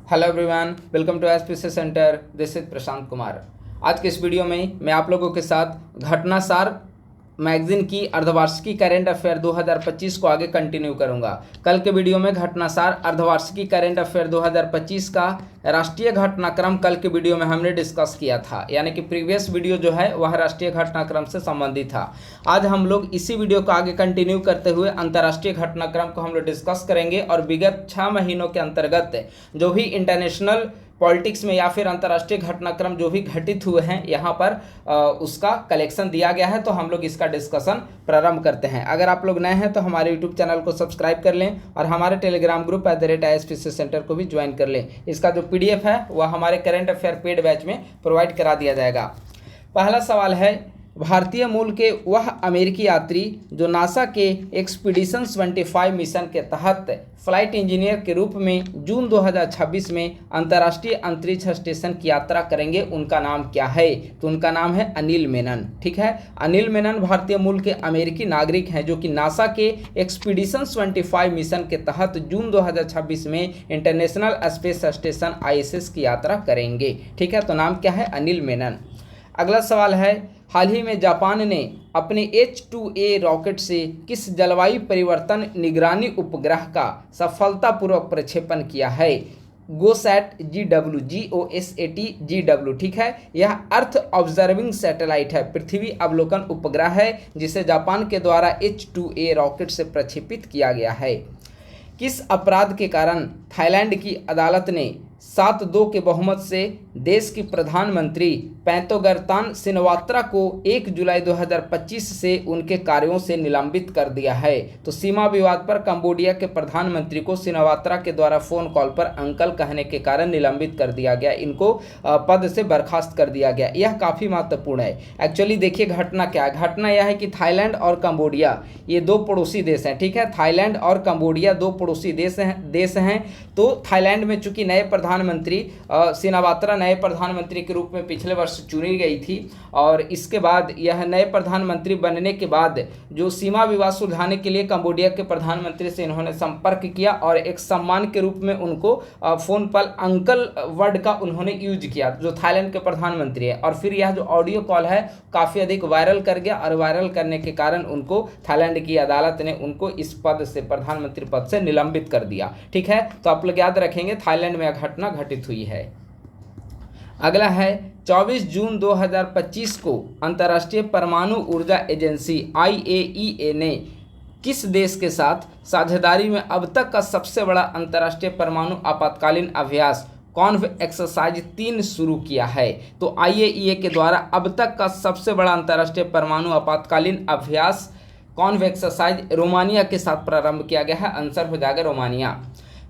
Hello everyone, welcome to SPC centre. This is Prashant Kumar. आज के इस वीडियो में मैं आप लोगों के साथ घटनासार मैगजीन की अर्धवार्षिकी करेंट अफेयर 2025 को आगे कंटिन्यू करूंगा। कल के वीडियो में घटनासार अर्धवार्षिकी करेंट अफेयर 2025 का राष्ट्रीय घटनाक्रम कल के वीडियो में हमने डिस्कस किया था, यानी कि प्रीवियस वीडियो जो है वह राष्ट्रीय घटनाक्रम से संबंधित था। आज हम लोग इसी वीडियो को आगे कंटिन्यू करते हुए अंतर्राष्ट्रीय घटनाक्रम को हम लोग डिस्कस करेंगे और विगत 6 महीनों के अंतर्गत जो भी इंटरनेशनल पॉलिटिक्स में या फिर अंतर्राष्ट्रीय घटनाक्रम जो भी घटित हुए हैं यहाँ पर उसका कलेक्शन दिया गया है, तो हम लोग इसका डिस्कशन प्रारंभ करते हैं। अगर आप लोग नए हैं तो हमारे यूट्यूब चैनल को सब्सक्राइब कर लें और हमारे टेलीग्राम ग्रुप @ISPC सेंटर को भी ज्वाइन कर लें। इसका जो PDF है वह हमारे करेंट अफेयर पेड बैच में प्रोवाइड करा दिया जाएगा। पहला सवाल है, भारतीय मूल के वह अमेरिकी यात्री जो नासा के एक्सपीडिशन 25 मिशन के तहत फ्लाइट इंजीनियर के रूप में जून 2026 में अंतर्राष्ट्रीय अंतरिक्ष स्टेशन की यात्रा करेंगे, उनका नाम क्या है? तो उनका नाम है अनिल मेनन। ठीक है, अनिल मेनन भारतीय मूल के अमेरिकी नागरिक हैं जो कि नासा के एक्सपीडिशन 25 मिशन के तहत जून 2026 में इंटरनेशनल स्पेस स्टेशन ISS की यात्रा करेंगे। ठीक है, तो नाम क्या है? अनिल मेनन। अगला सवाल है, हाल ही में जापान ने अपने H-2A रॉकेट से किस जलवायु परिवर्तन निगरानी उपग्रह का सफलतापूर्वक प्रक्षेपण किया है? GOSAT GW। ठीक है, यह अर्थ ऑब्जर्विंग सैटेलाइट है, पृथ्वी अवलोकन उपग्रह है जिसे जापान के द्वारा H-2A रॉकेट से प्रक्षेपित किया गया है। किस अपराध के कारण थाईलैंड की अदालत ने 7-2 के बहुमत से देश की प्रधानमंत्री पैंतोगरतान सिनवात्रा को 1 जुलाई 2025 से उनके कार्यों से निलंबित कर दिया है? तो सीमा विवाद पर कंबोडिया के प्रधानमंत्री को सिनवात्रा के द्वारा फोन कॉल पर अंकल कहने के कारण निलंबित कर दिया गया, इनको पद से बर्खास्त कर दिया गया। यह काफ़ी महत्वपूर्ण है। एक्चुअली देखिए घटना क्या है। घटना यह है कि थाईलैंड और कंबोडिया ये 2 पड़ोसी देश हैं। ठीक है, थाईलैंड और कंबोडिया 2 पड़ोसी देश हैं। तो थाईलैंड में चूंकि नए प्रधानमंत्री सिनवात्रा नए प्रधानमंत्री के रूप में पिछले वर्ष चुनी गई थी और इसके बाद यह नए प्रधानमंत्री बनने के बाद जो सीमा विवाद सुलझाने के लिए कंबोडिया के प्रधानमंत्री से इन्होंने संपर्क किया और एक सम्मान के रूप में उनको फोन पर अंकल वर्ड का उन्होंने यूज किया, जो थाईलैंड के प्रधानमंत्री है। और फिर यह जो ऑडियो कॉल है काफ़ी अधिक वायरल कर गया और वायरल करने के कारण उनको थाईलैंड की अदालत ने उनको इस पद से, प्रधानमंत्री पद से निलंबित कर दिया। ठीक है, तो आप लोग याद रखेंगे थाईलैंड में यह घटना घटित हुई है। अगला है, 24 जून 2025 को अंतर्राष्ट्रीय परमाणु ऊर्जा एजेंसी IAEA ने किस देश के साथ साझेदारी में अब तक का सबसे बड़ा अंतर्राष्ट्रीय परमाणु आपातकालीन अभ्यास कॉन्व एक्सरसाइज 3 शुरू किया है? तो IAEA के द्वारा अब तक का सबसे बड़ा अंतर्राष्ट्रीय परमाणु आपातकालीन अभ्यास कॉन्व एक्सरसाइज रोमानिया के साथ प्रारंभ किया गया है। आंसर हो जाएगा रोमानिया।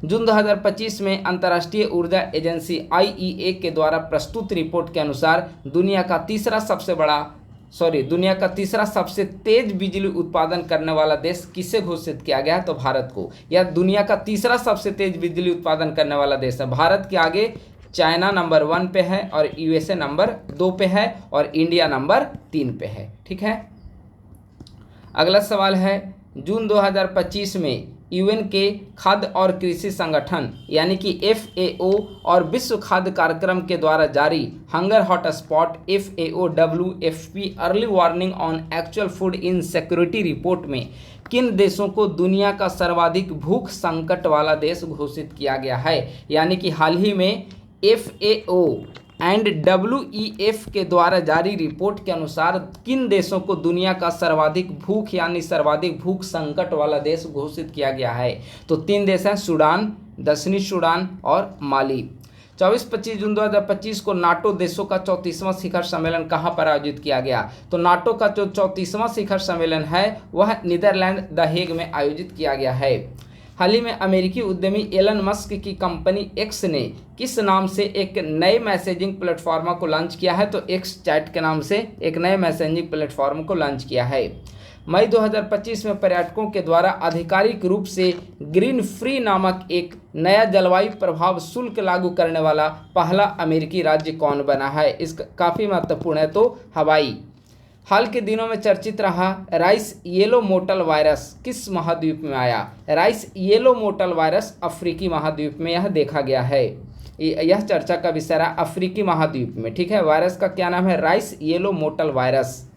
जून 2025 में अंतर्राष्ट्रीय ऊर्जा एजेंसी IEA के द्वारा प्रस्तुत रिपोर्ट के अनुसार दुनिया का तीसरा सबसे तेज बिजली उत्पादन करने वाला देश किसे घोषित किया गया? तो भारत को। यह दुनिया का तीसरा सबसे तेज बिजली उत्पादन करने वाला देश है। भारत के आगे चाइना नंबर 1 पे है और USA नंबर 2 पे है और इंडिया नंबर 3 पे है। ठीक है, अगला सवाल है, जून 2025 में UN के खाद्य और कृषि संगठन यानी कि FAO और विश्व खाद्य कार्यक्रम के द्वारा जारी hunger hotspot FAO WFP early warning on actual food insecurity report में किन देशों को दुनिया का सर्वाधिक भूख संकट वाला देश घोषित किया गया है? यानी कि हाल ही में FAO एंड WEF के द्वारा जारी रिपोर्ट के अनुसार किन देशों को दुनिया का सर्वाधिक भूख यानी सर्वाधिक भूख संकट वाला देश घोषित किया गया है? तो 3 देश हैं, सूडान, दक्षिणी सूडान और माली। 24-25 जून 2025 को नाटो देशों का 34वां शिखर सम्मेलन कहाँ पर आयोजित किया गया? तो नाटो का जो 34वां शिखर सम्मेलन है वह नीदरलैंड द हेग में आयोजित किया गया है। हाल ही में अमेरिकी उद्यमी एलन मस्क की कंपनी X ने किस नाम से एक नए मैसेजिंग प्लेटफॉर्म को लॉन्च किया है? तो X चैट के नाम से एक नए मैसेजिंग प्लेटफॉर्म को लॉन्च किया है। मई 2025 में पर्यटकों के द्वारा आधिकारिक रूप से ग्रीन फ्री नामक एक नया जलवायु प्रभाव शुल्क लागू करने वाला पहला अमेरिकी राज्य कौन बना है? इसका काफ़ी महत्वपूर्ण है, तो हवाई। हाल के दिनों में चर्चित रहा राइस येलो मोटल वायरस किस महाद्वीप में आया? राइस येलो मोटल वायरस अफ्रीकी महाद्वीप में यह देखा गया है। यह चर्चा का विषय रहा अफ्रीकी महाद्वीप में। ठीक है, वायरस का क्या नाम है? Rice yellow mottle virus.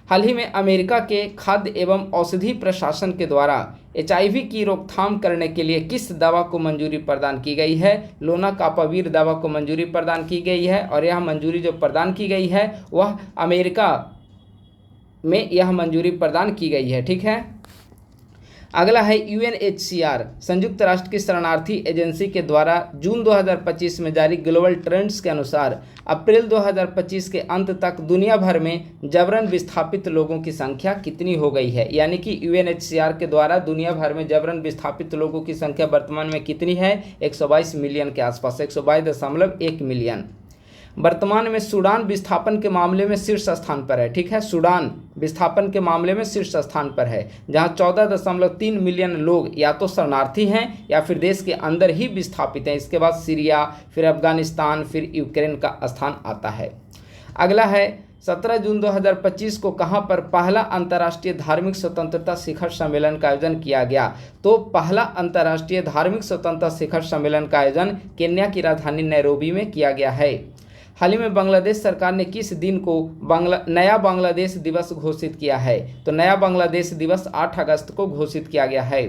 हाल ही में अमेरिका के खाद्य एवं औषधि प्रशासन के द्वारा HIV की रोकथाम करने के लिए किस दवा को मंजूरी प्रदान की गई है? लोनाकापावीर दवा को मंजूरी प्रदान की गई है, और यह मंजूरी जो प्रदान की गई है वह अमेरिका में यह मंजूरी प्रदान की गई है। ठीक है, अगला है UNHCR, संयुक्त राष्ट्र की शरणार्थी एजेंसी के द्वारा जून 2025 में जारी ग्लोबल ट्रेंड्स के अनुसार अप्रैल 2025 के अंत तक दुनिया भर में जबरन विस्थापित लोगों की संख्या कितनी हो गई है? यानी कि UNHCR के द्वारा दुनिया भर में जबरन विस्थापित लोगों की संख्या वर्तमान में कितनी है? 122 मिलियन के आसपास, 122.1 मिलियन। वर्तमान में सूडान विस्थापन के मामले में शीर्ष स्थान पर है। ठीक है, सूडान विस्थापन के मामले में शीर्ष स्थान पर है, जहां 14.3 मिलियन लोग या तो शरणार्थी हैं या फिर देश के अंदर ही विस्थापित हैं। इसके बाद सीरिया, फिर अफगानिस्तान, फिर यूक्रेन का स्थान आता है। अगला है 17 जून 2025 को कहां पर पहला अंतर्राष्ट्रीय धार्मिक स्वतंत्रता शिखर सम्मेलन का आयोजन किया गया? तो पहला अंतर्राष्ट्रीय धार्मिक स्वतंत्रता शिखर सम्मेलन का आयोजन केन्या की राजधानी नैरोबी में किया गया है। हाल ही में बांग्लादेश सरकार ने किस दिन को नया बांग्लादेश दिवस घोषित किया है? तो नया बांग्लादेश दिवस 8 अगस्त को घोषित किया गया है।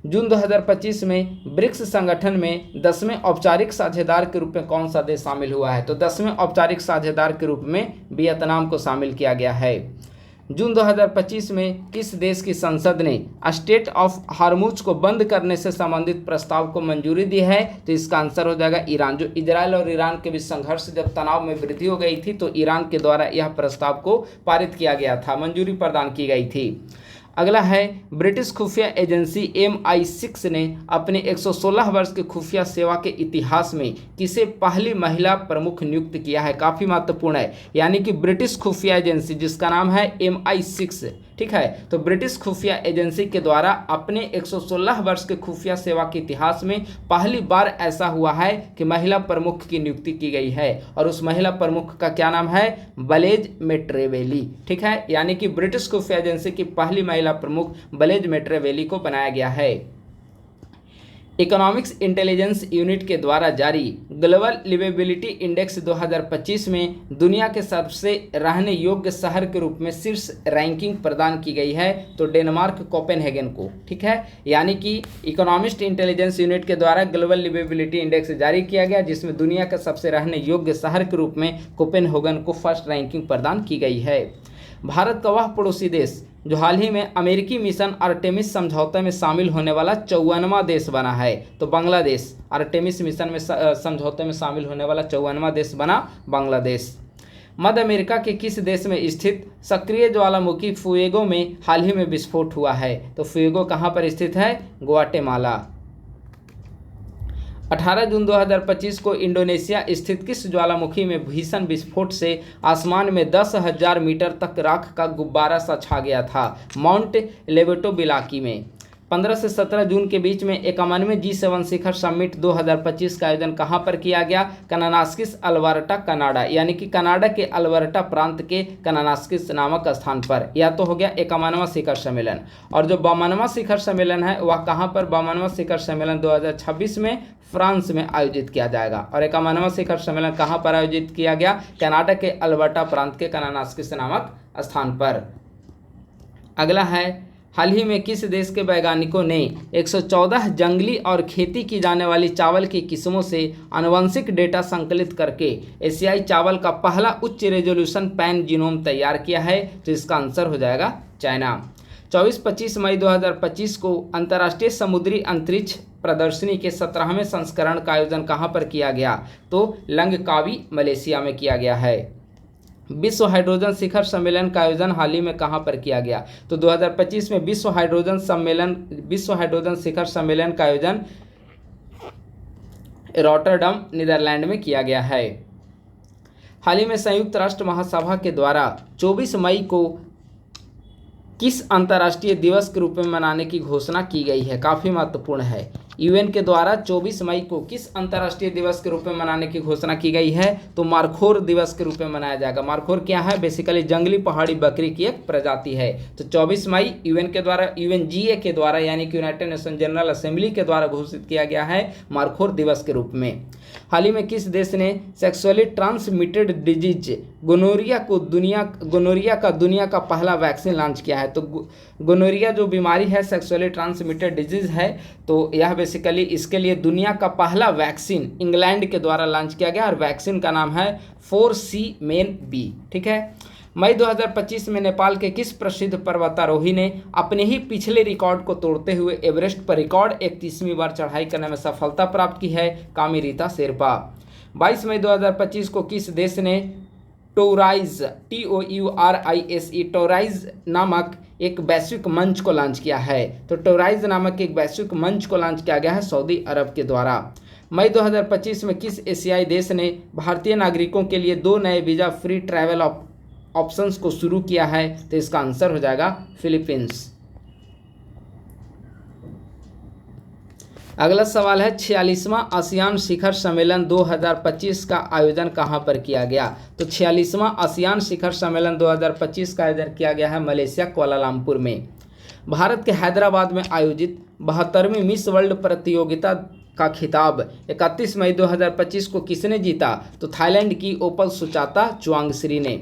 जून 2025 में ब्रिक्स संगठन में 10वें औपचारिक साझेदार के रूप में कौन सा देश शामिल हुआ है? तो 10वें औपचारिक साझेदार के रूप में वियतनाम को शामिल किया गया है। जून 2025 में किस देश की संसद ने स्टेट ऑफ हार्मुज को बंद करने से संबंधित प्रस्ताव को मंजूरी दी है? तो इसका आंसर हो जाएगा ईरान। जो इजराइल और ईरान के बीच संघर्ष जब तनाव में वृद्धि हो गई थी तो ईरान के द्वारा यह प्रस्ताव को पारित किया गया था, मंजूरी प्रदान की गई थी। अगला है ब्रिटिश खुफिया एजेंसी MI6 ने अपने 116 वर्ष के खुफिया सेवा के इतिहास में किसे पहली महिला प्रमुख नियुक्त किया है? काफ़ी महत्वपूर्ण है। यानी कि ब्रिटिश खुफिया एजेंसी जिसका नाम है MI6, ठीक है, तो ब्रिटिश खुफिया एजेंसी के द्वारा अपने 116 वर्ष के खुफिया सेवा के इतिहास में पहली बार ऐसा हुआ है कि महिला प्रमुख की नियुक्ति की गई है, और उस महिला प्रमुख का क्या नाम है? ब्लेज मेट्रेवेली। ठीक है, यानी कि ब्रिटिश खुफिया एजेंसी की पहली महिला प्रमुख ब्लेज मेट्रेवेली को बनाया गया है। इकोनॉमिक्स इंटेलिजेंस यूनिट के द्वारा जारी ग्लोबल लिवेबिलिटी इंडेक्स 2025 में दुनिया के सबसे रहने योग्य शहर के रूप में शीर्ष रैंकिंग प्रदान की गई है, तो डेनमार्क कोपेनहेगन को। ठीक है, यानी कि इकोनॉमिक्स इंटेलिजेंस यूनिट के द्वारा ग्लोबल लिवेबिलिटी इंडेक्स जारी किया गया, जिसमें दुनिया के सबसे रहने योग्य शहर के रूप में कोपेनहेगन को फर्स्ट रैंकिंग प्रदान की गई है। भारत का वह पड़ोसी देश जो हाल ही में अमेरिकी मिशन आर्टेमिस समझौते में शामिल होने वाला 54वां देश बना है, तो बांग्लादेश आर्टेमिस मिशन में समझौते में शामिल होने वाला 54वां देश बना बांग्लादेश। मध्य अमेरिका के किस देश में स्थित सक्रिय ज्वालामुखी फुएगो में हाल ही में विस्फोट हुआ है? तो फुएगो कहाँ पर स्थित है? ग्वाटेमाला। 18 जून 2025 को इंडोनेशिया स्थित किस ज्वालामुखी में भीषण विस्फोट से आसमान में 10,000 मीटर तक राख का गुब्बारा सा छा गया था? माउंट लेवेटोबिलाकी में। 15 से 17 जून के बीच में 51वें G7 शिखर समिट 2025 का आयोजन कहां पर किया गया? कनानास्किस अल्बर्टा कनाडा, यानी कि कनाडा के अल्बर्टा प्रांत के कनानास्किस नामक स्थान पर। या तो हो गया 51वां शिखर सम्मेलन, और जो 52वां शिखर सम्मेलन है वह कहां पर? 52वां शिखर सम्मेलन 2026 में फ्रांस में आयोजित किया जाएगा। और 51वां शिखर सम्मेलन कहां पर आयोजित किया गया? कनाडा के अल्बर्टा प्रांत के कनानास्किस नामक स्थान पर। अगला है हाल ही में किस देश के वैज्ञानिकों ने 114 जंगली और खेती की जाने वाली चावल की किस्मों से आनुवंशिक डेटा संकलित करके एशियाई चावल का पहला उच्च रेजोल्यूशन पैन जीनोम तैयार किया है? तो इसका आंसर हो जाएगा चाइना। 24-25 मई 2025 को अंतर्राष्ट्रीय समुद्री अंतरिक्ष प्रदर्शनी के 17वें संस्करण का आयोजन कहाँ पर किया गया? तो लंगकावी मलेशिया में किया गया है। विश्व हाइड्रोजन शिखर सम्मेलन का आयोजन हाल ही में कहां पर किया गया? तो 2025 में विश्व हाइड्रोजन शिखर सम्मेलन का आयोजन रॉटरडम नीदरलैंड में किया गया है। हाल ही में संयुक्त राष्ट्र महासभा के द्वारा 24 मई को किस अंतर्राष्ट्रीय दिवस के रूप में मनाने की घोषणा की गई है? काफ़ी महत्वपूर्ण है। यूएन के द्वारा 24 मई को किस अंतर्राष्ट्रीय दिवस के रूप में मनाने की घोषणा की गई है? तो मारखोर दिवस के रूप में मनाया जाएगा। मारखोर क्या है? बेसिकली जंगली पहाड़ी बकरी की एक प्रजाति है। तो 24 मई यूएन के द्वारा, यूएनजीए के द्वारा यानी कि यूनाइटेड नेशन जनरल असेंबली के द्वारा घोषित किया गया है मारखोर दिवस के रूप में। हाल ही में किस देश ने सेक्सुअली ट्रांसमिटेड डिजीज गोनोरिया का दुनिया का पहला वैक्सीन लॉन्च किया है? तो गोनोरिया जो बीमारी है सेक्सुअली ट्रांसमिटेड डिजीज है, तो यह बेसिकली इसके लिए दुनिया का पहला वैक्सीन इंग्लैंड के द्वारा लॉन्च किया गया और वैक्सीन का नाम है 4C-MEN-B। ठीक है। मई 2025 में नेपाल के किस प्रसिद्ध पर्वतारोही ने अपने ही पिछले रिकॉर्ड को तोड़ते हुए एवरेस्ट पर रिकॉर्ड 31वीं बार चढ़ाई करने में सफलता प्राप्त की है? कामिरीता शेरपा। 22 मई 2025 को किस देश ने टोराइज टोराइज नामक एक वैश्विक मंच को लॉन्च किया है? तो टोराइज नामक एक वैश्विक मंच को लॉन्च किया गया है सऊदी अरब के द्वारा। मई 2025 में किस एशियाई देश ने भारतीय नागरिकों के लिए 2 नए वीज़ा फ्री ट्रैवल ऑप्शंस को शुरू किया है? तो इसका आंसर हो जाएगा फिलीपींस। अगला सवाल है 46वां आसियान शिखर सम्मेलन 2025 का आयोजन कहां पर किया गया? तो 46वां आसियान शिखर सम्मेलन 2025 का आयोजन किया गया है मलेशिया कुआलालंपुर में। भारत के हैदराबाद में आयोजित 72वीं मिस वर्ल्ड प्रतियोगिता का खिताब 31 मई 2025 को किसने जीता? तो थाईलैंड की ओपल सुचाता चुआंगश्री ने।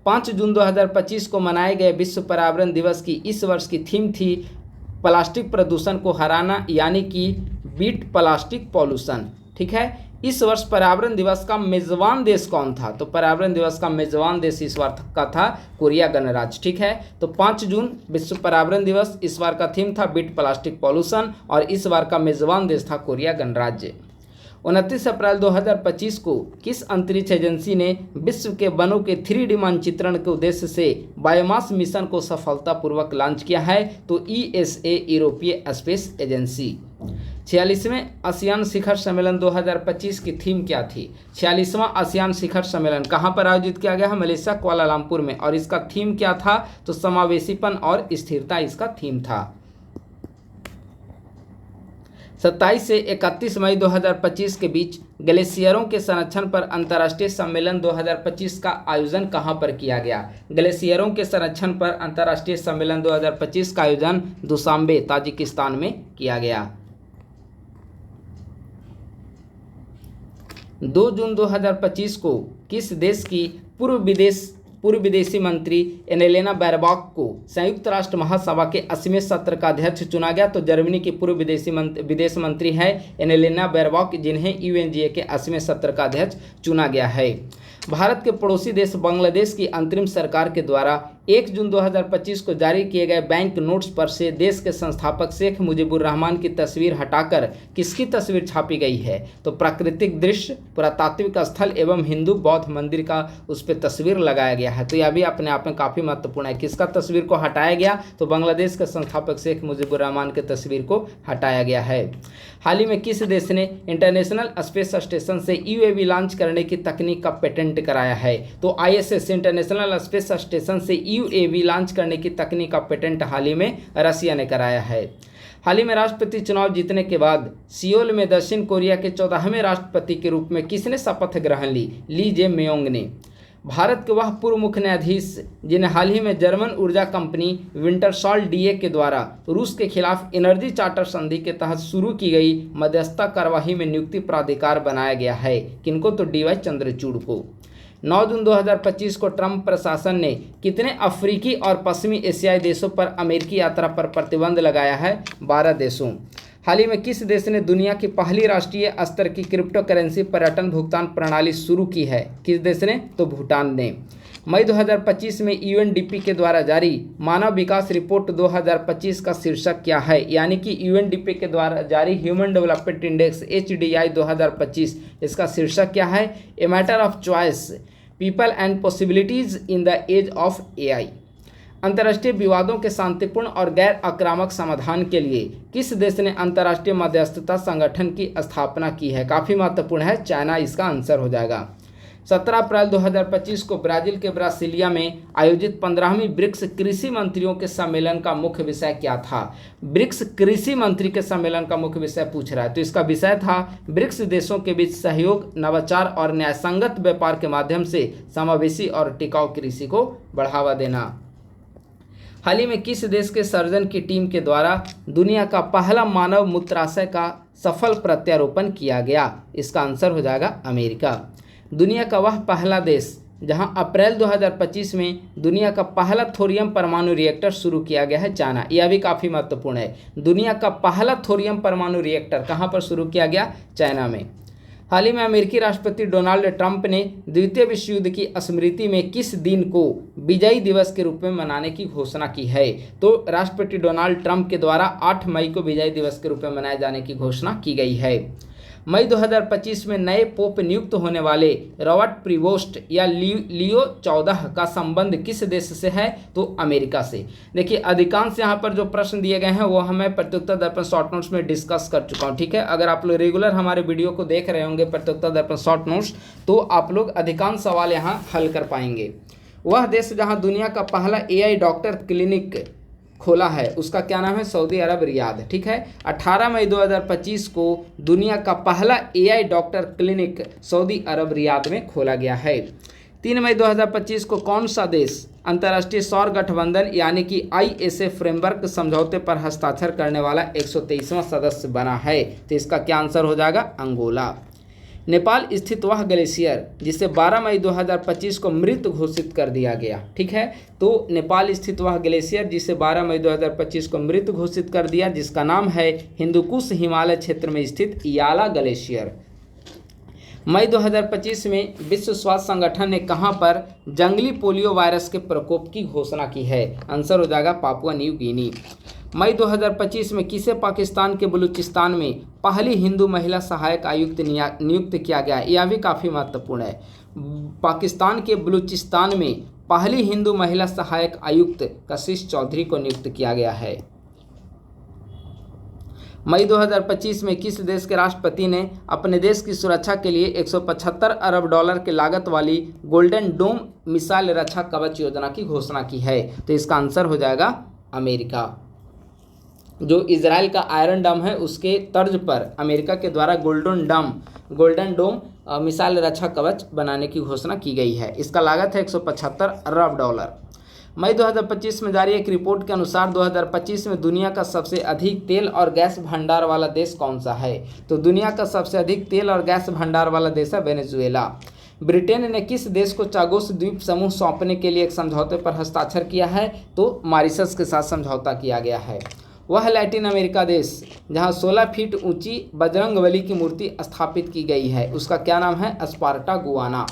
5 जून 2025 को मनाए गए विश्व पर्यावरण दिवस की इस वर्ष की थीम थी प्लास्टिक प्रदूषण को हराना, यानी कि बीट प्लास्टिक पॉल्यूशन। ठीक है। इस वर्ष पर्यावरण दिवस का मेजबान देश कौन था? तो पर्यावरण दिवस का मेजबान देश इस बार का था कोरिया गणराज्य। ठीक है। तो 5 जून विश्व पर्यावरण दिवस, इस बार का थीम था बीट प्लास्टिक पॉल्यूशन और इस बार का मेजबान देश था कोरिया गणराज्य। 29 अप्रैल 2025 को किस अंतरिक्ष एजेंसी ने विश्व के वनों के 3D मानचित्रण के उद्देश्य से बायोमास मिशन को सफलतापूर्वक लॉन्च किया है? तो ESA यूरोपीय स्पेस एजेंसी। 46वें आसियान शिखर सम्मेलन 2025 की थीम क्या थी? 46वां आसियान शिखर सम्मेलन कहाँ पर आयोजित किया गया है? मलेशिया कुआलालंपुर में। और इसका थीम क्या था? तो समावेशीपन और स्थिरता इसका थीम था। 27 से 31 मई 2025 के बीच ग्लेशियरों के संरक्षण पर अंतर्राष्ट्रीय सम्मेलन 2025 का आयोजन कहां पर किया गया? ग्लेशियरों के संरक्षण पर अंतर्राष्ट्रीय सम्मेलन 2025 का आयोजन दुशांबे ताजिकिस्तान में किया गया। 2 जून 2025 को किस देश की पूर्व विदेशी मंत्री एनेलेना बैरबॉक को संयुक्त राष्ट्र महासभा के 80वें सत्र का अध्यक्ष चुना गया? तो जर्मनी की पूर्व विदेश मंत्री है एनेलेना बैरबॉक, जिन्हें यूएनजीए के 80वें सत्र का अध्यक्ष चुना गया है। भारत के पड़ोसी देश बांग्लादेश की अंतरिम सरकार के द्वारा 1 जून 2025 को जारी किए गए बैंक नोट्स पर से देश के संस्थापक शेख मुजीबुर रहमान की तस्वीर हटाकर किसकी तस्वीर छापी गई है? तो प्राकृतिक दृश्य, पुरातात्विक स्थल एवं हिंदू बौद्ध मंदिर का उस पर तस्वीर लगाया गया है। तो यह भी अपने आप में काफ़ी महत्वपूर्ण है। किसका तस्वीर को हटाया गया? तो बांग्लादेश के संस्थापक शेख मुजीबुर रहमान के तस्वीर को हटाया गया है। हाल ही में किस देश ने इंटरनेशनल स्पेस स्टेशन से UAV लॉन्च करने की तकनीक का पेटेंट कराया है? तो ISS इंटरनेशनल स्पेस स्टेशन से UAV लॉन्च करने की तकनीक का पेटेंट हाल ही में रसिया ने कराया है। हाल ही में राष्ट्रपति चुनाव जीतने के बाद सियोल में दक्षिण कोरिया के 14वें राष्ट्रपति के रूप में किसने शपथ ग्रहण ली? ली जे म्योंग ने। भारत के वह पूर्व मुख्य न्यायाधीश जिन्हें हाल ही में जर्मन ऊर्जा कंपनी विंटरसॉल DA के द्वारा रूस के खिलाफ एनर्जी चार्टर संधि के तहत शुरू की गई मध्यस्थता कार्यवाही में नियुक्ति प्राधिकार बनाया गया है? किनको? तो DY चंद्रचूड़ को। 9 जून 2025 को ट्रंप प्रशासन ने कितने अफ्रीकी और पश्चिमी एशियाई देशों पर अमेरिकी यात्रा पर प्रतिबंध लगाया है? 12 देशों। हाल ही में किस देश ने दुनिया की पहली राष्ट्रीय स्तर की क्रिप्टो करेंसी पर्यटन भुगतान प्रणाली शुरू की है? किस देश ने? तो भूटान ने। मई 2025 में UNDP के द्वारा जारी मानव विकास रिपोर्ट 2025 का शीर्षक क्या है? यानी कि UNDP के द्वारा जारी ह्यूमन डेवलपमेंट इंडेक्स HDI 2025, इसका शीर्षक क्या है? A matter of choice, people and possibilities in the age of AI। अंतर्राष्ट्रीय विवादों के शांतिपूर्ण और गैर आक्रामक समाधान के लिए किस देश ने अंतर्राष्ट्रीय मध्यस्थता संगठन की स्थापना की है? काफ़ी महत्वपूर्ण है, चाइना इसका आंसर हो जाएगा। 17 अप्रैल 2025 को ब्राजील के ब्रासिलिया में आयोजित 15वीं ब्रिक्स कृषि मंत्रियों के सम्मेलन का मुख्य विषय क्या था? ब्रिक्स कृषि मंत्री के सम्मेलन का मुख्य विषय पूछ रहा है, तो इसका विषय था ब्रिक्स देशों के बीच सहयोग, नवाचार और न्यायसंगत व्यापार के माध्यम से समावेशी और टिकाऊ कृषि को बढ़ावा देना। हाल ही में किस देश के सर्जन की टीम के द्वारा दुनिया का पहला मानव मूत्राशय का सफल प्रत्यारोपण किया गया? इसका आंसर हो जाएगा अमेरिका। दुनिया का वह पहला देश जहां अप्रैल 2025 में दुनिया का पहला थोरियम परमाणु रिएक्टर शुरू किया गया है, चाइना। यह भी काफ़ी महत्वपूर्ण है। दुनिया का पहला थोरियम परमाणु रिएक्टर कहां पर शुरू किया गया? चाइना में। हाल ही में अमेरिकी राष्ट्रपति डोनाल्ड ट्रंप ने द्वितीय विश्व युद्ध की स्मृति में किस दिन को विजयी दिवस के रूप में मनाने की घोषणा की है? तो राष्ट्रपति डोनाल्ड ट्रंप के द्वारा 8 मई को विजयी दिवस के रूप में मनाए जाने की घोषणा की गई है। मई 2025 में नए पोप नियुक्त होने वाले रॉबर्ट प्रीवोस्ट या लियो 14 का संबंध किस देश से है? तो अमेरिका से। देखिए, अधिकांश यहाँ पर जो प्रश्न दिए गए हैं वो हमें प्रतियोगिता दर्पण शॉर्ट नोट्स में डिस्कस कर चुका हूँ, ठीक है। अगर आप लोग रेगुलर हमारे वीडियो को देख रहे होंगे प्रतियोगिता दर्पण शॉर्ट नोट्स, तो आप लोग अधिकांश सवाल यहाँ हल कर पाएंगे। वह देश जहाँ दुनिया का पहला AI डॉक्टर क्लिनिक खोला है उसका क्या नाम है? सऊदी अरब, रियाद, ठीक है। 18 मई 2025 को दुनिया का पहला AI डॉक्टर क्लिनिक सऊदी अरब, रियाद में खोला गया है। 3 मई 2025 को कौन सा देश अंतर्राष्ट्रीय सौर गठबंधन यानी कि ISA फ्रेमवर्क समझौते पर हस्ताक्षर करने वाला 123वां सदस्य बना है? तो इसका क्या आंसर हो जाएगा? अंगोला। नेपाल स्थित वह ग्लेशियर जिसे 12 मई 2025 को मृत घोषित कर दिया गया, ठीक है। तो नेपाल स्थित वह ग्लेशियर जिसे 12 मई 2025 को मृत घोषित कर दिया, जिसका नाम है हिंदुकुश हिमालय क्षेत्र में स्थित याला ग्लेशियर। मई 2025 में विश्व स्वास्थ्य संगठन ने कहां पर जंगली पोलियो वायरस के प्रकोप की घोषणा की है? आंसर हो जाएगा पापुआ न्यू गिनी। मई 2025 में किसे पाकिस्तान के बलूचिस्तान में पहली हिंदू महिला सहायक आयुक्त नियुक्त किया गया? यह भी काफ़ी महत्वपूर्ण है। पाकिस्तान के बलूचिस्तान में पहली हिंदू महिला सहायक आयुक्त कशिश चौधरी को नियुक्त किया गया है। मई 2025 में किस देश के राष्ट्रपति ने अपने देश की सुरक्षा के लिए 175 अरब डॉलर की लागत वाली गोल्डन डोम मिसाइल रक्षा कवच योजना की घोषणा की है? तो इसका आंसर हो जाएगा अमेरिका। जो इजराइल का आयरन डोम है उसके तर्ज पर अमेरिका के द्वारा गोल्डन डोम मिसाइल रक्षा कवच बनाने की घोषणा की गई है। इसका लागत है 175 अरब डॉलर। मई 2025 में जारी एक रिपोर्ट के अनुसार 2025 में दुनिया का सबसे अधिक तेल और गैस भंडार वाला देश कौन सा है? तो दुनिया का सबसे अधिक तेल और गैस भंडार वाला देश है वेनेजुएला। ब्रिटेन ने किस देश को चागोस द्वीप समूह सौंपने के लिए एक समझौते पर हस्ताक्षर किया है? तो मॉरिशस के साथ समझौता किया गया है। वह लैटिन अमेरिका देश जहां 16 फीट ऊंची बजरंगबली की मूर्ति स्थापित की गई है उसका क्या नाम है? Sparta Guana.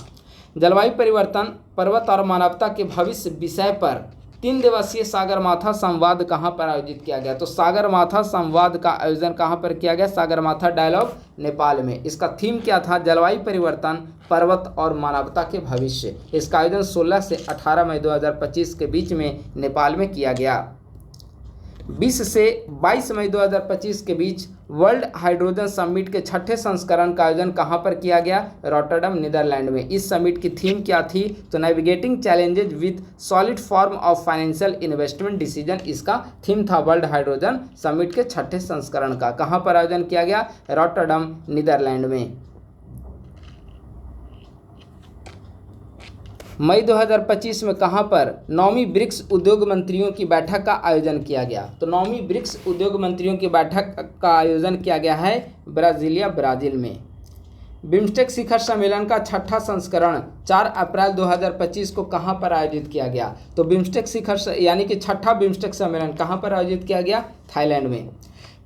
जलवायु परिवर्तन, पर्वत और मानवता के भविष्य विषय पर 3 दिवसीय सागरमाथा संवाद कहां पर आयोजित किया गया? तो सागरमाथा संवाद का आयोजन कहां पर किया गया? सागरमाथा डायलॉग, नेपाल में। इसका थीम क्या था? जलवायु परिवर्तन, पर्वत और मानवता के भविष्य। इसका आयोजन 16 से 18 मई 2025 के बीच में नेपाल में किया गया। 20 से 22 मई 2025 के बीच वर्ल्ड हाइड्रोजन समिट के 6ठे संस्करण का आयोजन कहां पर किया गया? रॉटरडम, नीदरलैंड में। इस समिट की थीम क्या थी? तो navigating challenges with solid form of financial investment decision इसका थीम था। वर्ल्ड हाइड्रोजन समिट के 6ठे संस्करण का कहां पर आयोजन किया गया? रॉटरडम, नीदरलैंड में। मई 2025 में कहां पर 9वीं ब्रिक्स उद्योग मंत्रियों की बैठक का आयोजन किया गया? तो 9वीं ब्रिक्स उद्योग मंत्रियों की बैठक का आयोजन किया गया है ब्राजीलिया, ब्राजील में। बिम्स्टेक शिखर सम्मेलन का 6ठा संस्करण 4 अप्रैल 2025 को कहां पर आयोजित किया गया? तो बिम्स्टेक शिखर यानी कि 6ठा बिम्स्टेक सम्मेलन कहां पर आयोजित किया गया? थाईलैंड में।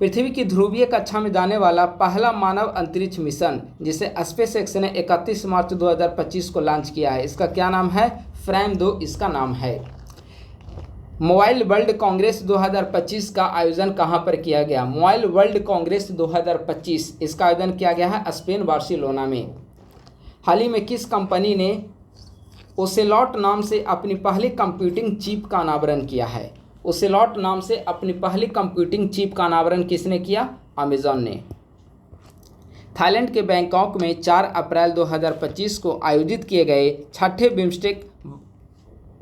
पृथ्वी की ध्रुवीय कक्षा में जाने वाला पहला मानव अंतरिक्ष मिशन जिसे स्पेसएक्स ने 31 मार्च 2025 को लॉन्च किया है इसका क्या नाम है? फ्रेम 2 इसका नाम है। मोबाइल वर्ल्ड कांग्रेस 2025 का आयोजन कहां पर किया गया? मोबाइल वर्ल्ड कांग्रेस 2025 इसका आयोजन किया गया है स्पेन, बार्सिलोना में। हाल ही में किस कंपनी ने ओसेलॉट नाम से अपनी पहली कंप्यूटिंग चिप का अनावरण किया है? ओसेलॉट नाम से अपनी पहली कंप्यूटिंग चिप का अनावरण किसने किया? अमेजॉन ने। थाईलैंड के बैंकॉक में 4 अप्रैल 2025 को आयोजित किए गए छठे BIMSTEC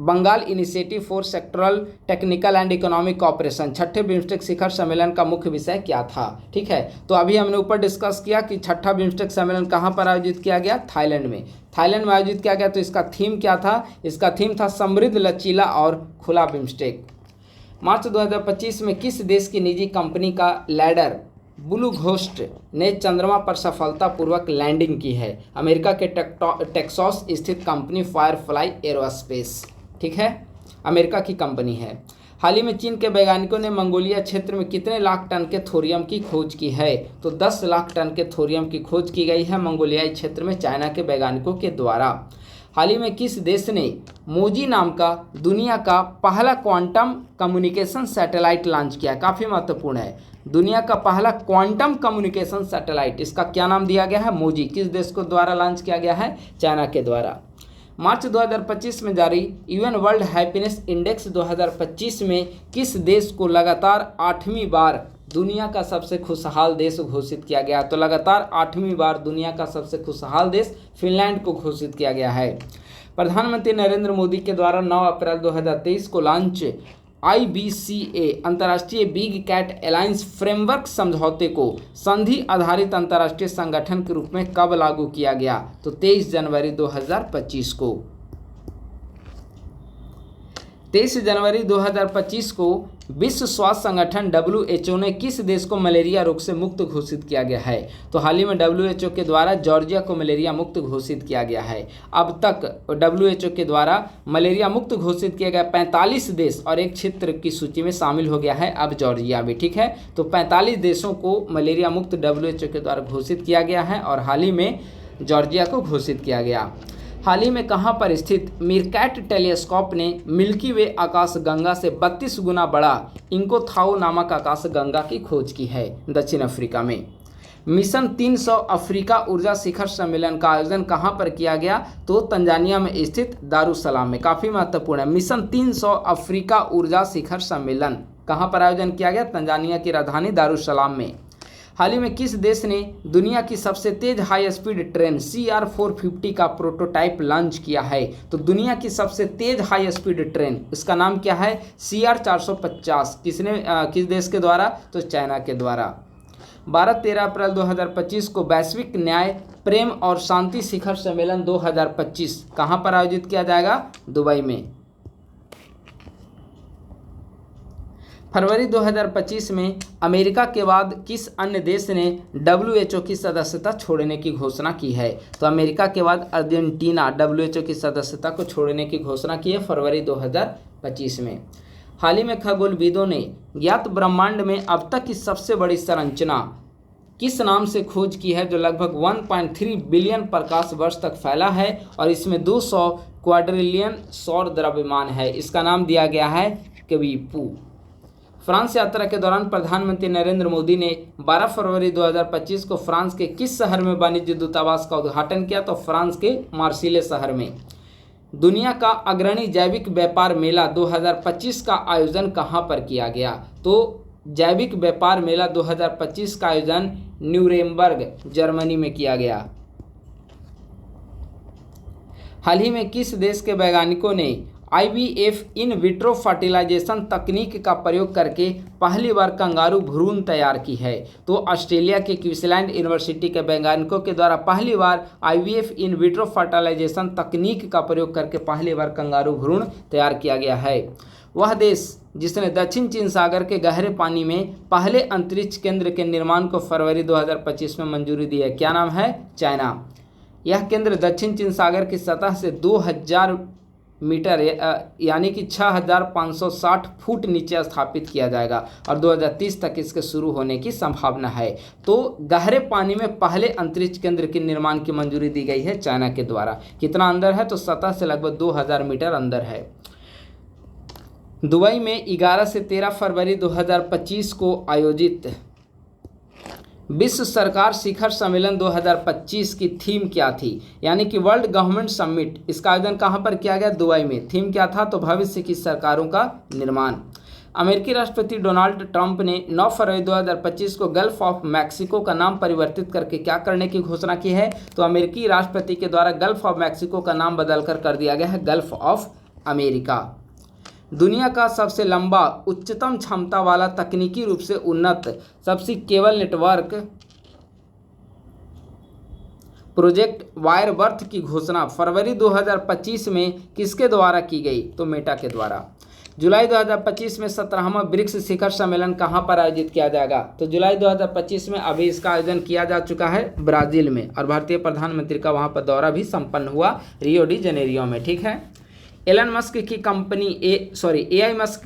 Bengal initiative for sectoral technical and economic cooperation छठे बिम्स्टेक शिखर सम्मेलन का मुख्य विषय क्या था। ठीक है, तो अभी हमने ऊपर डिस्कस किया कि छठा बिम्स्टेक सम्मेलन कहाँ पर आयोजित किया गया, थाईलैंड में। थाईलैंड में आयोजित किया गया, तो इसका थीम क्या था, इसका थीम था समृद्ध, लचीला और खुला बिम्स्टेक। मार्च 2025 में किस देश की निजी कंपनी का लैंडर ब्लू घोस्ट ने चंद्रमा पर सफलतापूर्वक लैंडिंग की है? अमेरिका के टेक्सास स्थित कंपनी फायरफ्लाई एरोस्पेस। ठीक है, अमेरिका की कंपनी है। हाल ही में चीन के वैज्ञानिकों ने मंगोलिया क्षेत्र में कितने लाख टन के थोरियम की खोज की है? तो 10 लाख टन के थोरियम की खोज की गई है मंगोलियाई क्षेत्र में चाइना के वैज्ञानिकों के द्वारा। हाल ही में किस देश ने मोजी नाम का दुनिया का पहला क्वांटम कम्युनिकेशन सैटेलाइट लॉन्च किया? काफ़ी महत्वपूर्ण है, दुनिया का पहला क्वांटम कम्युनिकेशन सैटेलाइट, इसका क्या नाम दिया गया है? मोजी। किस देश को द्वारा लॉन्च किया गया है? चाइना के द्वारा। मार्च 2025 में जारी यूएन वर्ल्ड हैप्पीनेस इंडेक्स 2025 में किस देश को लगातार 8वीं बार दुनिया का सबसे खुशहाल देश घोषित किया गया? तो लगातार 8वीं बार दुनिया का सबसे खुशहाल देश फिनलैंड को घोषित किया गया है। प्रधानमंत्री नरेंद्र मोदी के द्वारा 9 अप्रैल 2023 को लॉन्च IBCA अंतर्राष्ट्रीय बिग कैट अलायंस फ्रेमवर्क समझौते को संधि आधारित अंतर्राष्ट्रीय संगठन के रूप में कब लागू किया गया? तो 23 जनवरी 2025 को। 23 जनवरी 2025 को विश्व स्वास्थ्य संगठन WHO ने किस देश को मलेरिया रोग से मुक्त घोषित किया गया है? तो हाल ही में WHO के द्वारा जॉर्जिया को मलेरिया मुक्त घोषित किया गया है। अब तक WHO के द्वारा मलेरिया मुक्त घोषित किए गए 45 देश और एक क्षेत्र की सूची में शामिल हो गया है अब जॉर्जिया भी। ठीक है, तो 45 देशों को मलेरिया मुक्त WHO के द्वारा घोषित किया गया है और हाल ही में जॉर्जिया को घोषित किया गया। हाल ही में कहां पर स्थित मीरकैट टेलीस्कोप ने मिल्की वे आकाशगंगा से 32 गुना बड़ा इंकोथाओ नामक आकाशगंगा की खोज की है? दक्षिण अफ्रीका में। मिशन 300 अफ्रीका ऊर्जा शिखर सम्मेलन का आयोजन कहां पर किया गया? तो तंजानिया में स्थित दारुसलाम में। काफ़ी महत्वपूर्ण है, मिशन 300 अफ्रीका ऊर्जा शिखर सम्मेलन कहां पर आयोजन किया गया? तंजानिया की राजधानी दारुसलाम में। हाल ही में किस देश ने दुनिया की सबसे तेज हाई स्पीड ट्रेन CR450 का प्रोटोटाइप लॉन्च किया है? तो दुनिया की सबसे तेज हाई स्पीड ट्रेन, इसका नाम क्या है? CR450। किस देश के द्वारा? तो चाइना के द्वारा। 12-13 अप्रैल 2025 को वैश्विक न्याय, प्रेम और शांति शिखर सम्मेलन 2025 कहां पर आयोजित किया जाएगा? दुबई में। फरवरी 2025 में अमेरिका के बाद किस अन्य देश ने WHO की सदस्यता छोड़ने की घोषणा की है? तो अमेरिका के बाद अर्जेंटीना WHO की सदस्यता को छोड़ने की घोषणा की है फरवरी 2025 में। हाल ही में खगोलविदों ने ज्ञात ब्रह्मांड में अब तक की सबसे बड़ी संरचना किस नाम से खोज की है, जो लगभग 1.3 बिलियन प्रकाश वर्ष तक फैला है और इसमें 200 क्वाड्रिलियन सौर द्रव्यमान है? इसका नाम दिया गया है क्वीपू। फ्रांस यात्रा के दौरान प्रधानमंत्री नरेंद्र मोदी ने 12 फरवरी 2025 को फ्रांस के किस शहर में वाणिज्य दूतावास का उद्घाटन किया? तो फ्रांस के मार्सिले शहर में। दुनिया का अग्रणी जैविक व्यापार मेला 2025 का आयोजन कहां पर किया गया? तो जैविक व्यापार मेला 2025 का आयोजन न्यूरेमबर्ग जर्मनी में किया गया। हाल ही में किस देश के वैज्ञानिकों ने IVF इन विट्रो फर्टिलाइजेशन तकनीक का प्रयोग करके पहली बार कंगारू भ्रूण तैयार की है? तो ऑस्ट्रेलिया के क्वींसलैंड यूनिवर्सिटी के वैज्ञानिकों के द्वारा पहली बार IVF इन विट्रो फर्टिलाइजेशन तकनीक का प्रयोग करके पहली बार कंगारू भ्रूण तैयार किया गया है। वह देश जिसने दक्षिण चीन सागर के गहरे पानी में पहले अंतरिक्ष केंद्र के निर्माण को फरवरी 2025 में मंजूरी दी है, क्या नाम है? चाइना। यह केंद्र दक्षिण चीन सागर की सतह से 2000 मीटर यानी कि 6560 फुट नीचे स्थापित किया जाएगा और 2030 तक इसके शुरू होने की संभावना है। तो गहरे पानी में पहले अंतरिक्ष केंद्र के निर्माण की मंजूरी दी गई है चाइना के द्वारा। कितना अंदर है? तो सतह से लगभग 2000 मीटर अंदर है। दुबई में 11 से 13 फरवरी 2025 को आयोजित विश्व सरकार शिखर सम्मेलन 2025 की थीम क्या थी? यानी कि वर्ल्ड गवर्नमेंट समिट, इसका आयोजन कहां पर किया गया? दुबई में। थीम क्या था? तो भविष्य की सरकारों का निर्माण। अमेरिकी राष्ट्रपति डोनाल्ड ट्रंप ने 9 फरवरी 2025 को गल्फ ऑफ मैक्सिको का नाम परिवर्तित करके क्या करने की घोषणा की है? तो अमेरिकी राष्ट्रपति के द्वारा गल्फ ऑफ मैक्सिको का नाम बदलकर कर दिया गया है गल्फ ऑफ अमेरिका। दुनिया का सबसे लंबा उच्चतम क्षमता वाला तकनीकी रूप से उन्नत सबसे केबल नेटवर्क प्रोजेक्ट वायरबर्थ की घोषणा फरवरी 2025 में किसके द्वारा की गई? तो मेटा के द्वारा। जुलाई 2025 में 17वां ब्रिक्स शिखर सम्मेलन कहां पर आयोजित किया जाएगा? तो जुलाई 2025 में अभी इसका आयोजन किया जा चुका है ब्राजील में, और भारतीय प्रधानमंत्री का वहां पर दौरा भी संपन्न हुआ रियो डी जेनेरियो में। ठीक है। एलन मस्क की कंपनी एलन मस्क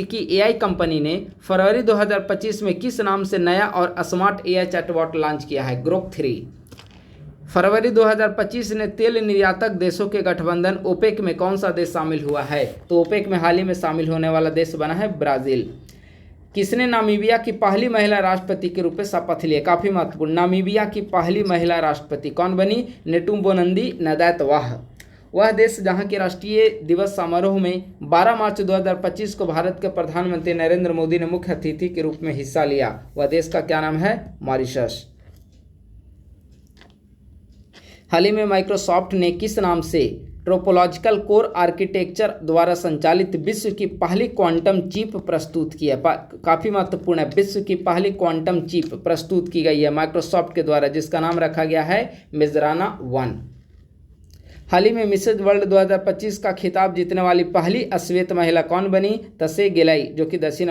की एआई कंपनी ने फरवरी 2025 में किस नाम से नया और स्मार्ट एआई चैटबॉट लॉन्च किया है? ग्रोक 3। फरवरी 2025 ने तेल निर्यातक देशों के गठबंधन ओपेक में कौन सा देश शामिल हुआ है? तो ओपेक में हाल ही में शामिल होने वाला देश बना है ब्राजील। किसने नामीबिया की पहली महिला राष्ट्रपति के रूप में शपथ लिया? काफ़ी महत्वपूर्ण। नामीबिया की पहली महिला राष्ट्रपति कौन बनी? नेटुम्बोनंदी नदैत-वाह। वह देश जहां के राष्ट्रीय दिवस समारोह में 12 मार्च 2025 को भारत के प्रधानमंत्री नरेंद्र मोदी ने मुख्य अतिथि के रूप में हिस्सा लिया, वह देश का क्या नाम है? मॉरिशस। हाल ही में माइक्रोसॉफ्ट ने किस नाम से ट्रोपोलॉजिकल कोर आर्किटेक्चर द्वारा संचालित विश्व की पहली क्वांटम चिप प्रस्तुत की है? काफ़ी महत्वपूर्ण है। विश्व की पहली क्वांटम चिप प्रस्तुत की गई है माइक्रोसॉफ्ट के द्वारा, जिसका नाम रखा गया है मेजराना 1। हाल ही में मिसेज वर्ल्ड 2025 का खिताब जीतने वाली पहली श्वेत महिला कौन बनी? तसे गेलाई, जो कि दक्षिण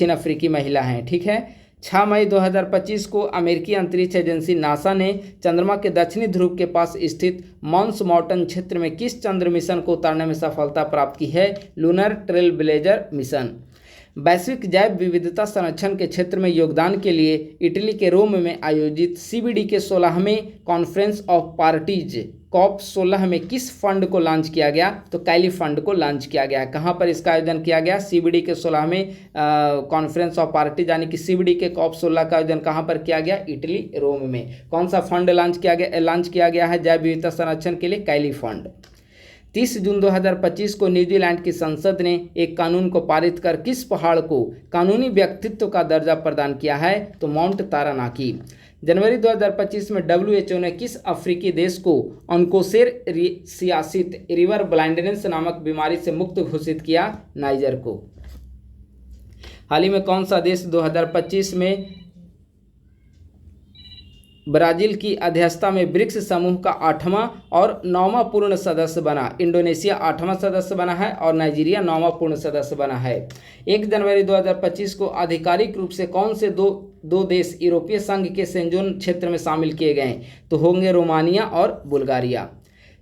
अफ्रीकी महिला हैं। ठीक है। 6 मई 2025 को अमेरिकी अंतरिक्ष एजेंसी नासा ने चंद्रमा के दक्षिणी ध्रुव के पास स्थित माउंट मॉर्टन क्षेत्र में किस चंद्र मिशन को उतारने में सफलता प्राप्त की है? Lunar trailblazer mission. वैश्विक जैव विविधता संरक्षण के क्षेत्र में योगदान के लिए इटली के रोम में आयोजित सीबीडी के 16वें कॉन्फ्रेंस ऑफ पार्टीज COP 16 में किस फंड को लॉन्च किया गया? तो कैली फंड को लॉन्च किया गया है। कहाँ पर इसका आयोजन किया गया? सीबीडी के 16वें कॉन्फ्रेंस ऑफ पार्टीज यानी कि सीबीडी के COP 16 का आयोजन कहाँ पर किया गया? इटली रोम में। कौन सा फंड लॉन्च किया गया है जैव विविधता संरक्षण के लिए? कैली फंड। 30 जून 2025 को न्यूजीलैंड की संसद ने एक कानून को पारित कर किस पहाड़ को कानूनी व्यक्तित्व का दर्जा प्रदान किया है? तो माउंट तारानाकी। जनवरी 2025 में WHO ने किस अफ्रीकी देश को ऑन्कोसेरसियासिस रिवर ब्लाइंडनेस नामक बीमारी से मुक्त घोषित किया? नाइजर को। हाल ही में कौन सा देश 2025 में ब्राजील की अध्यक्षता में ब्रिक्स समूह का 8वां और 9वां पूर्ण सदस्य बना? इंडोनेशिया 8वां सदस्य बना है और नाइजीरिया 9वां पूर्ण सदस्य बना है। 1 जनवरी 2025 को आधिकारिक रूप से कौन से दो देश यूरोपीय संघ के शेंजेन क्षेत्र में शामिल किए गए? तो होंगे रोमानिया और बुल्गारिया।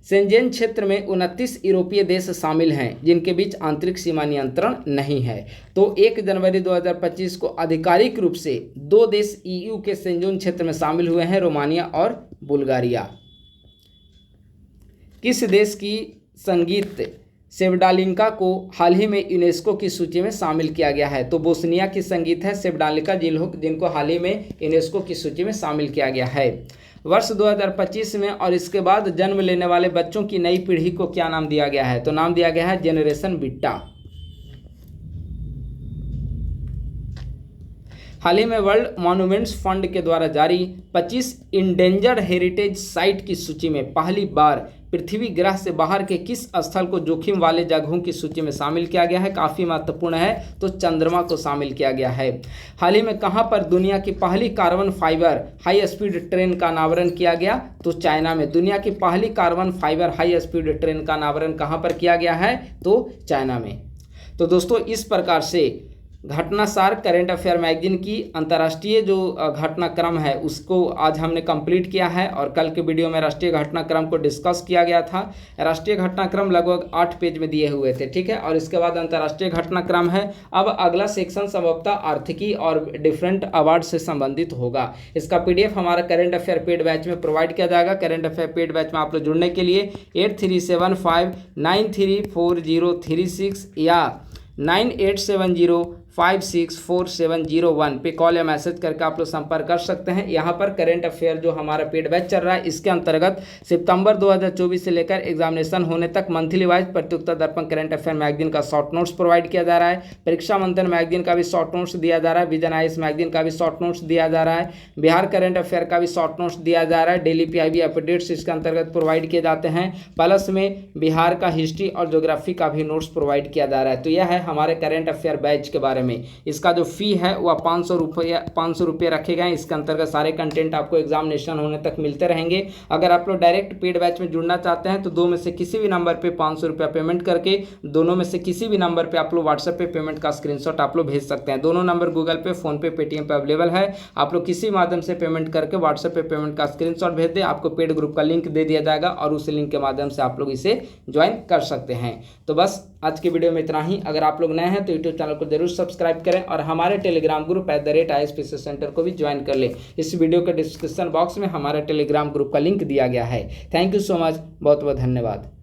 शेंजेन क्षेत्र में 29 यूरोपीय देश शामिल हैं जिनके बीच आंतरिक सीमा नियंत्रण नहीं है। तो 1 जनवरी 2025 को आधिकारिक रूप से 2 देश EU के शेंजेन क्षेत्र में शामिल हुए हैं, रोमानिया और बुल्गारिया। किस देश की संगीत सेवडालिंका को हाल ही में यूनेस्को की सूची में शामिल किया गया है? तो बोस्निया की संगीत है सेवडालिंका, जिनको हाल ही में यूनेस्को की सूची में शामिल किया गया है। वर्ष 2025 में और इसके बाद जन्म लेने वाले बच्चों की नई पीढ़ी को क्या नाम दिया गया है? तो नाम दिया गया है जेनरेशन बीटा। हाल ही में वर्ल्ड मॉन्यूमेंट्स फंड के द्वारा जारी 25 इंडेंजर्ड हेरिटेज साइट की सूची में पहली बार पृथ्वी ग्रह से बाहर के किस स्थल को जोखिम वाले जगहों की सूची में शामिल किया गया है? काफ़ी महत्वपूर्ण है, तो चंद्रमा को शामिल किया गया है। हाल ही में कहां पर दुनिया की पहली carbon fibre high speed train का अनावरण किया गया? तो चाइना में। दुनिया की पहली carbon fibre high speed train का अनावरण कहां पर किया गया है? तो चाइना में। तो दोस्तों इस प्रकार से घटनासार करेंट अफेयर मैगजीन की अंतर्राष्ट्रीय जो घटनाक्रम है उसको आज हमने कंप्लीट किया है, और कल के वीडियो में राष्ट्रीय घटनाक्रम को डिस्कस किया गया था। राष्ट्रीय घटनाक्रम लगभग 8 पेज में दिए हुए थे, ठीक है, और इसके बाद अंतर्राष्ट्रीय घटनाक्रम है। अब अगला सेक्शन संभवतः आर्थिकी और डिफरेंट अवार्ड से संबंधित होगा। इसका PDF हमारा करेंट अफेयर पेड बैच में प्रोवाइड किया जाएगा। करेंट अफेयर पेड बैच में आप लोग जुड़ने के लिए 8375934036 या 9870 564701 पे कॉल या मैसेज करके आप लोग संपर्क कर सकते हैं। यहाँ पर करेंट अफेयर जो हमारा पेड बैच चल रहा है, इसके अंतर्गत सितंबर 2024 से लेकर एग्जामिनेशन होने तक मंथली वाइज प्रतियोगिता दर्पण करेंट अफेयर मैगजीन का शॉर्ट नोट्स प्रोवाइड किया जा रहा है, परीक्षा मंथन मैगजीन का भी शॉर्ट नोट्स दिया जा रहा है, विजन आईएएस मैगजीन का भी शॉर्ट नोट्स दिया जा रहा है, बिहार करेंट अफेयर का भी शॉर्ट नोट्स दिया जा रहा है, डेली पीआईबी अपडेट्स इसके अंतर्गत प्रोवाइड किए जाते हैं, प्लस में बिहार का हिस्ट्री और ज्योग्राफी का भी नोट्स प्रोवाइड किया जा रहा है। तो यह है हमारे करेंट अफेयर बैच के बारे में। इसका जो फी है वह 500 रुपये रखे गए हैं। इसके अंतर्गत सारे कंटेंट आपको एग्जामिनेशन होने तक मिलते रहेंगे। अगर आप लोग डायरेक्ट पेड बैच में जुड़ना चाहते हैं तो दो में से किसी भी नंबर पे 500 रुपया पेमेंट करके दोनों में से किसी भी नंबर पे आप लोग व्हाट्सएप पे पेमेंट का स्क्रीनशॉट आप लोग भेज सकते हैं। दोनों नंबर गूगल पे, फोन पे, पेटीएम पे अवेलेबल है। आप लोग किसी माध्यम से पेमेंट करके व्हाट्सएप पे पेमेंट का स्क्रीनशॉट भेज दें, आपको पेड ग्रुप का लिंक दे दिया जाएगा और उस लिंक के माध्यम से आप लोग इसे ज्वाइन कर सकते हैं। तो बस आज की वीडियो में इतना ही। अगर आप लोग नए हैं तो यूट्यूब चैनल को जरूर सब्सक्राइब करें और हमारे टेलीग्राम ग्रुप @IASPC सेंटर को भी ज्वाइन कर लें। इस वीडियो के डिस्क्रिप्शन बॉक्स में हमारे टेलीग्राम ग्रुप का लिंक दिया गया है। थैंक यू सो मच, बहुत बहुत धन्यवाद।